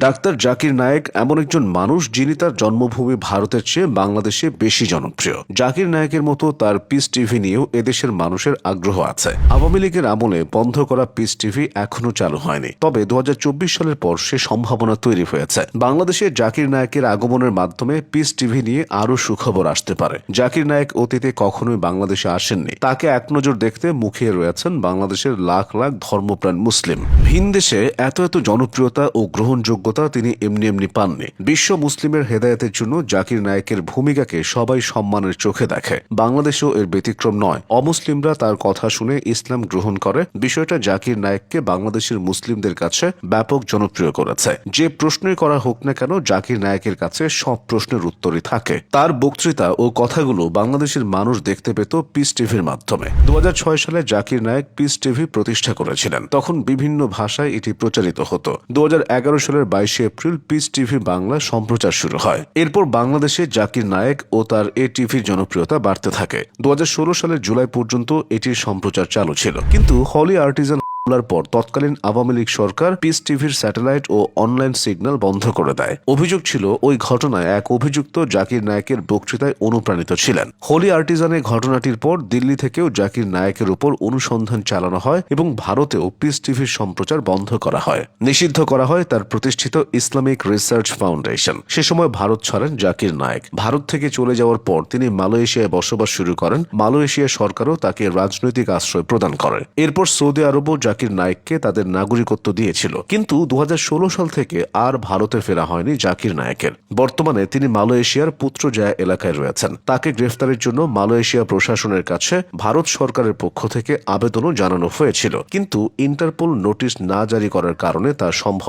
Doctor Zakir Naik এমন একজন মানুষ যিনি তার জন্মভূমি ভারতের চেয়ে বাংলাদেশে বেশি জনপ্রিয়। জাকির নায়েকের মতো তার পিস টিভি নিয়েও এদেশের মানুষের আগ্রহ আছে। আওয়ামী লীগের আমলে বন্ধ করা পিস টিভি এখনো চালু হয়নি, তবে 2024 সালের পর সে সম্ভাবনা তৈরি হয়েছে। বাংলাদেশে জাকির নায়েকের আগমনের মাধ্যমে পিস টিভি নিয়ে আরও সুখবর আসতে পারে। জাকির নায়েক অতীতে কখনোই বাংলাদেশে আসেননি, তাকে এক নজর দেখতে মুখিয়ে রয়েছেন বাংলাদেশের লাখ লাখ ধর্মপ্রাণ মুসলিম। ভিন দেশে এত জনপ্রিয়তা ও গ্রহণযোগ্যতা তিনি এমনি এমনি পাননি। বিশ্ব মুসলিমের হেদায়েতের জন্য জাকির নায়েকের ভূমিকাকে সবাই সম্মানের চোখে দেখে। বাংলাদেশেও এর ব্যতিক্রম নয়। অমুসলিমরা তার কথা শুনে ইসলাম গ্রহণ করে। বিষয়টা জাকির নায়েককে বাংলাদেশের মুসলিমদের কাছে ব্যাপক জনপ্রিয় করেছে। যে প্রশ্নই করা হোক না কেন, জাকির নায়েকের কাছে সব প্রশ্নের উত্তরই থাকে। তার বক্তৃতা ও কথাগুলো বাংলাদেশের মানুষ দেখতে পেত পিস টিভির মাধ্যমে। 2006 সালে জাকির নায়েক পিস টিভি প্রতিষ্ঠা করেছিলেন। তখন বিভিন্ন ভাষায় এটি প্রচারিত হতো। 2011 সালের 22 এপ্রিল পিস টিভি বাংলা সম্প্রচার শুরু হয়। এরপর বাংলাদেশে জাকির নায়েক ও তার এ টিভির জনপ্রিয়তা বাড়তে থাকে। 2016 সালের জুলাই পর্যন্ত এটির সম্প্রচার চালু ছিল, কিন্তু হলি আর্টিজান হামলার পর তৎকালীন আওয়ামী লীগ সরকার পিস টিভির স্যাটেলাইট ও অনলাইন সিগন্যাল বন্ধ করে দেয়। অভিযোগ ছিল ওই ঘটনায় এক অভিযুক্ত জাকির নায়েকের বক্তৃতায় অনুপ্রাণিত ছিলেন। হোলি আর্টিজানের ঘটনাটির পর দিল্লি থেকেও জাকির নায়েকের উপর অনুসন্ধান চালানো হয় এবং ভারতেও পিস টিভির সম্প্রচার বন্ধ করা হয়। নিষিদ্ধ করা হয় তার প্রতিষ্ঠিত ইসলামিক রিসার্চ ফাউন্ডেশন। সে সময় ভারত ছাড়েন জাকির নায়েক। ভারত থেকে চলে যাওয়ার পর তিনি মালয়েশিয়ায় বসবাস শুরু করেন। মালয়েশিয়া সরকারও তাকে রাজনৈতিক আশ্রয় প্রদান করে। এরপর সৌদি আরবও জাকির নায়েককে তাদের নাগরিকত্ব দিয়েছিল, কিন্তু 2016 সাল থেকে আর ভারতে ফেরা হয়নি জাকির নায়েকের। বর্তমানে তিনি মালয়েশিয়ার পুত্রজায়া এলাকায় রয়েছেন। তাকে গ্রেফতারের জন্য মালয়েশিয়া প্রশাসনের কাছে ভারত সরকারের পক্ষ থেকে আবেদনও জানানো হয়েছিল, কিন্তু ইন্টারপোল নোটিশ না জারি করার কারণে তা সম্ভব